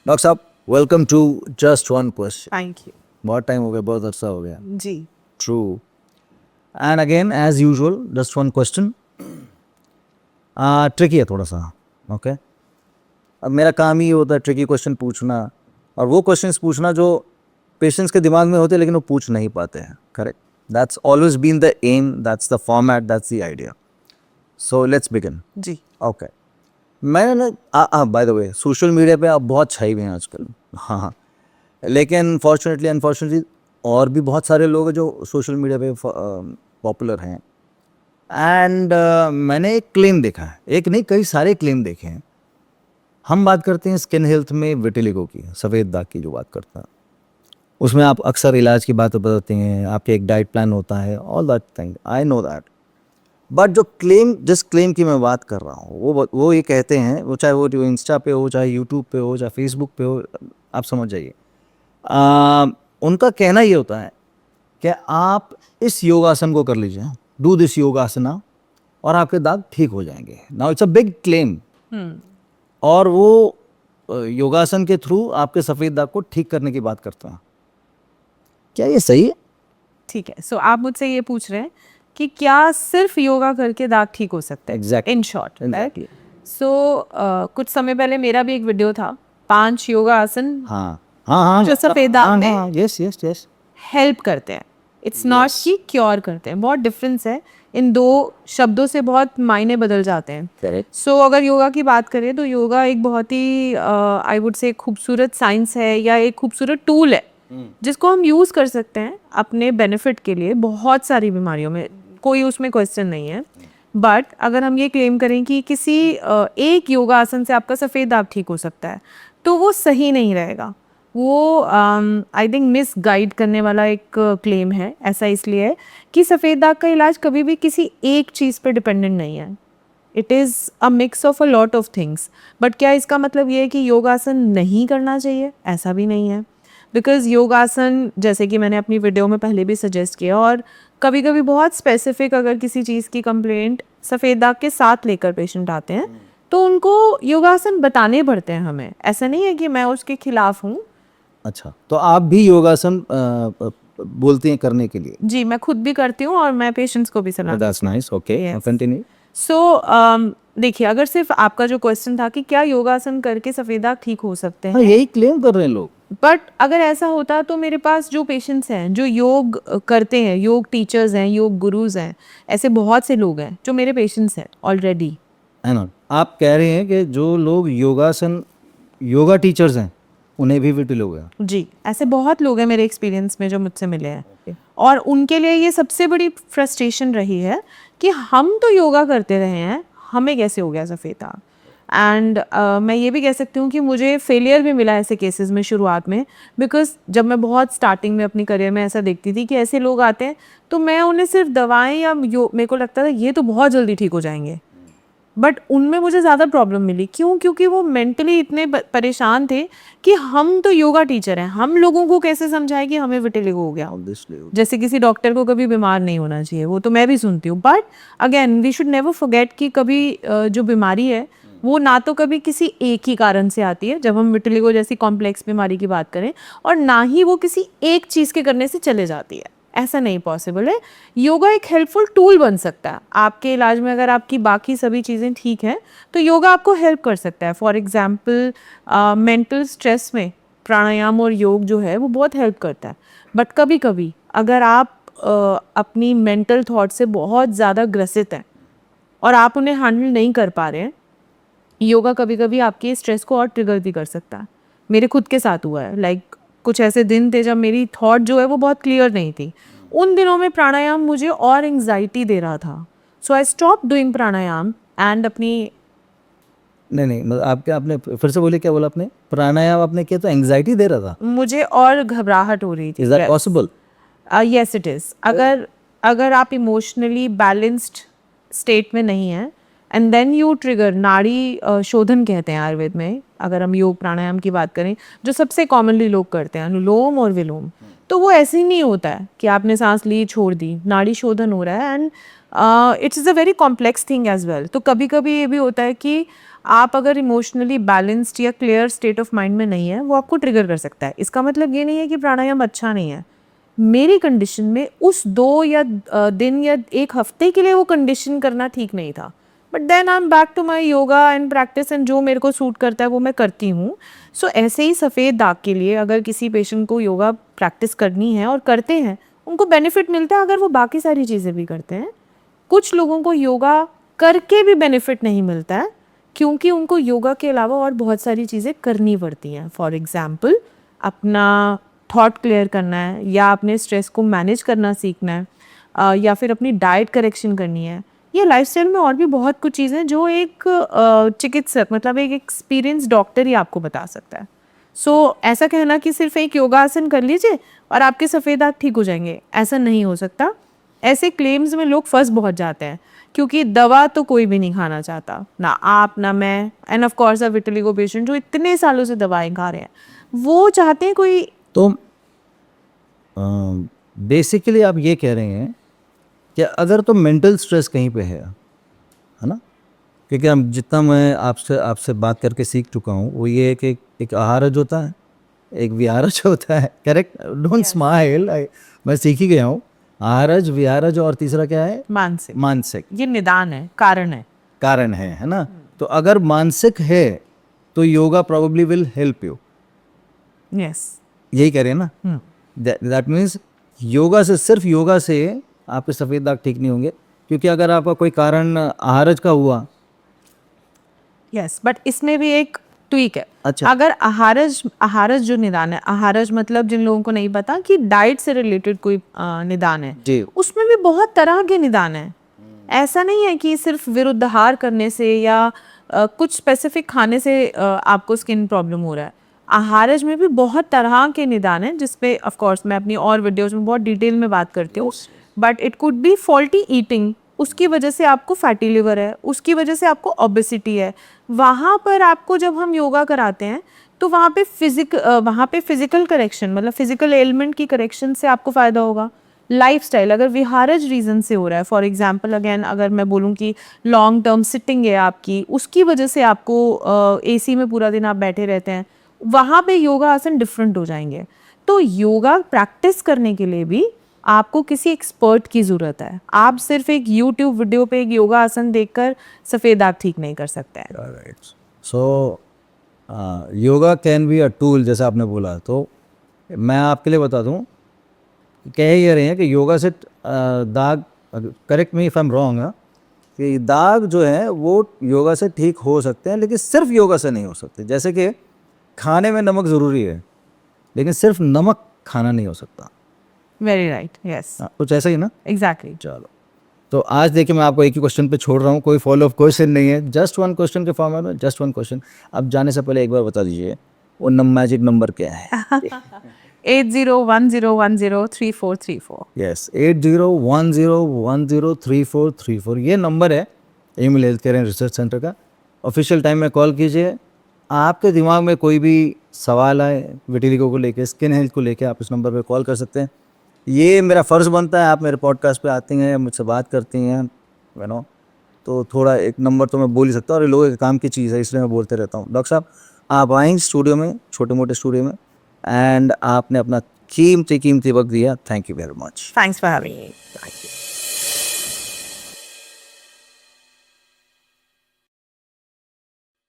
Doctor साहब welcome to just one question. Thank you बहुत time हो गया, बहुत अरसा हो गया। जी। True. And again as usual just one question. Tricky है थोड़ा सा। ओके अब मेरा काम ही होता है ट्रिकी क्वेश्चन पूछना, और वो क्वेश्चंस पूछना जो पेशेंट्स के दिमाग में होते हैं लेकिन वो पूछ नहीं पाते हैं। Correct, that's always been the aim, that's the format, that's the idea. So let's begin. जी। ओके मैंने ना by the way social media पे आप बहुत छाई हुई हैं आजकल। हाँ, लेकिन फॉर्चुनेटली अनफॉर्चुनेटली और भी बहुत सारे लोग हैं जो सोशल मीडिया पे पॉपुलर हैं। एंड मैंने एक क्लेम देखा है, एक नहीं कई सारे क्लेम देखे हैं। हम बात करते हैं स्किन हेल्थ में विटिलिगो की, सफ़ेद दाग की जो बात करता है, उसमें आप अक्सर इलाज की बात बताते हैं, आपके एक डाइट प्लान होता है, all that thing I know that. But जो क्लेम, जिस क्लेम की मैं बात कर रहा हूँ वो ये कहते हैं, वो चाहे वो इंस्टा पे हो, चाहे यूट्यूब पे हो, चाहे फेसबुक पे हो, आप समझ जाइए। उनका कहना ये होता है कि आप इस योगासन को कर लीजिए, डू दिस योगासना, और आपके दाग ठीक हो जाएंगे। Now it's a big claim, और वो योगासन के थ्रू आपके सफ़ेद दाग को ठीक करने की बात करता है। क्या ये सही है? ठीक है, सो आप मुझसे ये पूछ रहे हैं कि क्या सिर्फ योगा करके दाग ठीक हो सकते हैं? Exactly. In short. Exactly. सो कुछ समय पहले मेरा भी एक वीडियो था, 5 योगा आसन हाँ हाँ हाँ, जो सफेद दाग में यस यस यस हेल्प करते हैं। इट्स नॉट कि क्योर करते हैं, बहुत डिफरेंस है इन दो शब्दों से, बहुत मायने बदल जाते हैं। करेक्ट। सो अगर योगा की बात करें तो योगा एक बहुत ही आई वुड से खूबसूरत साइंस है, या एक खूबसूरत टूल है जिसको हम यूज़ कर सकते हैं अपने बेनिफिट के लिए बहुत सारी बीमारियों में, कोई उसमें क्वेश्चन नहीं है। बट अगर हम ये क्लेम करें कि किसी एक योगा आसन से आपका सफ़ेद दाग ठीक हो सकता है, तो वो सही नहीं रहेगा। वो आई थिंक मिस गाइड करने वाला एक क्लेम है। ऐसा इसलिए है कि सफ़ेद दाग का इलाज कभी भी किसी एक चीज़ पर डिपेंडेंट नहीं है। It is a mix of a lot of things. But क्या इसका मतलब ये है कि योगासन नहीं करना चाहिए? ऐसा भी नहीं है। बिकॉज योगासन, जैसे कि मैंने अपनी वीडियो में पहले भी सजेस्ट किया, और कभी कभी बहुत स्पेसिफिक अगर किसी चीज़ की कंप्लेंट सफ़ेद दाग के साथ लेकर पेशेंट आते हैं तो उनको योगासन बताने पड़ते हैं हमें। ऐसा नहीं है कि मैं उसके खिलाफ हूँ। अच्छा, तो आप भी योगासन बोलती हैं करने के लिए? जी, मैं खुद भी करती हूँ और मैं पेशेंट्स को भी सलाह। That's nice. Okay, continue. So देखिए, अगर सिर्फ आपका जो क्वेश्चन था कि क्या योगासन करके सफ़ेद दाग ठीक हो सकते हाँ, हैं, यही क्लेम कर रहे हैं लोग। बट अगर ऐसा होता तो मेरे पास जो पेशेंट्स हैं जो योग करते हैं, योग टीचर्स हैं, योग गुरुज हैं, ऐसे बहुत से लोग हैं जो मेरे पेशेंट्स हैं ऑलरेडी। है ना? आप कह रहे हैं कि जो लोग योगासन, योगा टीचर्स हैं, उन्हें भी विटिलिगो हो गया? जी, ऐसे बहुत लोग हैं मेरे एक्सपीरियंस में जो मुझसे मिले हैं। और उनके लिए ये सबसे बड़ी फ्रस्ट्रेशन रही है कि हम तो योगा करते रहे हैं, हमें कैसे हो गया सफ़ेद दाग। एंड मैं ये भी कह सकती हूँ कि मुझे फेलियर भी मिला ऐसे केसेस में शुरुआत में, बिकॉज जब मैं बहुत स्टार्टिंग में अपनी करियर में ऐसा देखती थी कि ऐसे लोग आते हैं तो मैं उन्हें सिर्फ दवाएं या मेरे को लगता था ये तो बहुत जल्दी ठीक हो जाएंगे, बट उनमें मुझे ज़्यादा प्रॉब्लम मिली। क्यों? क्योंकि वो मेंटली इतने परेशान थे कि हम तो योगा टीचर हैं, हम लोगों को कैसे समझाएं कि हमें विटिलिगो हो गया। जैसे किसी डॉक्टर को कभी बीमार नहीं होना चाहिए, वो तो मैं भी सुनती हूँ, but again we should never forget कि कभी जो बीमारी है वो ना तो कभी किसी एक ही कारण से आती है, जब हम विटिलिगो जैसी कॉम्प्लेक्स बीमारी की बात करें, और ना ही वो किसी एक चीज़ के करने से चले जाती है। ऐसा नहीं पॉसिबल है। योगा एक हेल्पफुल टूल बन सकता है आपके इलाज में। अगर आपकी बाकी सभी चीज़ें ठीक हैं तो योगा आपको हेल्प कर सकता है। फॉर एग्जांपल मेंटल स्ट्रेस में प्राणायाम और योग जो है वो बहुत हेल्प करता है। बट कभी कभी अगर आप अपनी मेंटल थॉट से बहुत ज़्यादा ग्रसित हैं और आप उन्हें हैंडल नहीं कर पा रहे हैं, योगा कभी कभी आपके स्ट्रेस को और ट्रिगर भी कर सकता है। मेरे खुद के साथ हुआ है। कुछ ऐसे दिन थे जब मेरी थॉट जो है वो बहुत क्लियर नहीं थी। उन दिनों में प्राणायाम मुझे और एंग्जाइटी दे रहा था। So I stop doing pranayama and अपनी नहीं मतलब आपके, आपने फिर से बोले, क्या बोला आपने? प्राणायाम आपने किया तो एंग्जाइटी दे रहा था? मुझे और घबराहट हो रही थी। Is that possible? Yes it is. अगर आप इमोशनली बैलेंस्ड स्टेट में नहीं हैं एंड देन यू ट्रिगर, नाड़ी शोधन कहते हैं आयुर्वेद में, अगर हम योग प्राणायाम की बात करें, जो सबसे कॉमनली लोग करते हैं, अनुलोम और विलोम, तो वो ऐसे ही नहीं होता है कि आपने सांस ली छोड़ दी, नाड़ी शोधन हो रहा है and it's is a very complex thing as well. तो कभी कभी ये भी होता है कि आप अगर इमोशनली बैलेंस्ड या क्लियर स्टेट ऑफ माइंड में नहीं है, वो आपको ट्रिगर कर सकता है। इसका मतलब ये नहीं है कि प्राणायाम अच्छा नहीं है। मेरी कंडीशन में उस 2 या दिन या 1 हफ्ते के लिए वो कंडीशन करना ठीक नहीं था, but then I am back to my yoga and practice and जो मेरे को सूट करता है वो मैं करती हूँ। सो ऐसे ही सफ़ेद दाग के लिए अगर किसी पेशेंट को योगा प्रैक्टिस करनी है और करते हैं, उनको बेनिफिट मिलता है अगर वो बाकी सारी चीज़ें भी करते हैं। कुछ लोगों को योगा करके भी बेनिफिट नहीं मिलता है क्योंकि उनको योगा के अलावा और बहुत सारी चीज़ें करनी पड़ती हैं। फॉर एग्ज़ाम्पल, अपना थॉट क्लियर करना है, या अपने स्ट्रेस को मैनेज करना सीखना है, या फिर अपनी डाइट करेक्शन करनी है, या लाइफस्टाइल में और भी बहुत कुछ चीज़ें जो एक चिकित्सक मतलब एक एक्सपीरियंस डॉक्टर ही आपको बता सकता है। सो ऐसा कहना कि सिर्फ एक योगासन कर लीजिए और आपके सफ़ेद दाग ठीक हो जाएंगे, ऐसा नहीं हो सकता। ऐसे क्लेम्स में लोग फंस बहुत जाते हैं क्योंकि दवा तो कोई भी नहीं खाना चाहता, ना आप ना मैं, end of course a vitiligo patient जो इतने सालों से दवाएं खा रहे हैं, वो चाहते हैं कोई। तो बेसिकली आप ये कह रहे हैं कि अगर तो मेंटल स्ट्रेस कहीं पे है ना, क्योंकि हम जितना मैं आपसे बात करके सीख चुका हूँ वो ये है कि एक आहारज होता है, एक विहारज होता है, करेक्ट? डोंट स्माइल, मैं सीख ही गया हूँ। आहारज, विहारज और तीसरा क्या है? मानसिक। मानसिक। ये निदान है, कारण है। कारण है ना? तो अगर मानसिक है तो yoga probably will help you, yes. यही कह रहे हैं ना? दैट मीन्स योगा से, सिर्फ योगा से आपके सफ़ेद दाग ठीक नहीं होंगे, क्योंकि अगर आपका कोई कारण आहारज का हुआ। यस, बट इसमें भी एक ट्वीक है। अच्छा। अगर आहारज जो निदान है, आहारज मतलब जिन लोगों को नहीं पता कि डाइट से रिलेटेड कोई निदान है, जी। उसमें भी बहुत तरह के निदान है। ऐसा नहीं है कि सिर्फ विरुद्धाहार करने से या कुछ स्पेसिफिक खाने से आपको स्किन प्रॉब्लम हो रहा है। आहारज में भी बहुत तरह के निदान हैं जिसपे ऑफ कोर्स मैं अपनी और वीडियोस में बहुत डिटेल में बात करती हूँ। But it could be faulty eating, उसकी वजह से आपको फैटी लिवर है, उसकी वजह से आपको ओबेसिटी है। वहाँ पर आपको जब हम योगा कराते हैं तो वहाँ पे फिजिकल करेक्शन मतलब फिजिकल एलिमेंट की करेक्शन से आपको फ़ायदा होगा। लाइफस्टाइल अगर विहारज रीज़न से हो रहा है, फॉर एग्जांपल अगेन अगर मैं बोलूँ कि लॉन्ग टर्म सिटिंग है आपकी, उसकी वजह से आपको एसी में पूरा दिन आप बैठे रहते हैं, वहाँ पे योगा आसन डिफरेंट हो जाएंगे। तो योगा प्रैक्टिस करने के लिए भी आपको किसी एक्सपर्ट की ज़रूरत है। आप सिर्फ एक यूट्यूब वीडियो पे एक योगा आसन देखकर सफ़ेद दाग ठीक नहीं कर सकते हैं। Right. So yoga can be a tool, जैसे आपने बोला। तो मैं आपके लिए बता दूं, कह ये रहे हैं कि योगा से दाग, correct me if I am wrong, कि दाग जो है वो योगा से ठीक हो सकते हैं, लेकिन सिर्फ योगा से नहीं हो सकते। जैसे कि खाने में नमक ज़रूरी है, लेकिन सिर्फ नमक खाना नहीं हो सकता। वेरी राइट, यस, कुछ ऐसा ही ना? एग्जैक्टली। चलो, तो आज देखिए मैं आपको एक ही क्वेश्चन पे छोड़ रहा हूँ, कोई फॉलो अप क्वेश्चन नहीं है, जस्ट वन क्वेश्चन के फॉर्मेट में, जस्ट वन क्वेश्चन। अब जाने से पहले एक बार बता दीजिए वो मैजिक नंबर क्या है? 8010103434। यस, 8010103434, ये नंबर है Amil health care and research centre का। ऑफिशियल टाइम में कॉल कीजिए। आपके दिमाग में कोई भी सवाल आए विटिलिगो को लेके, स्किन हेल्थ को लेके, आप इस नंबर पे कॉल कर सकते हैं। ये मेरा फ़र्ज़ बनता है, आप मेरे पॉडकास्ट पे आती हैं, मुझसे बात करती हैं, यू नो, तो थोड़ा एक नंबर तो मैं बोल ही सकता हूँ, और ये लोगों के काम की चीज़ है, इसलिए मैं बोलते रहता हूँ। डॉक्टर साहब, आप आएंगे स्टूडियो में, छोटे मोटे स्टूडियो में, एंड आपने अपना कीमती वक्त दिया। Thank you very much. Thanks for having me.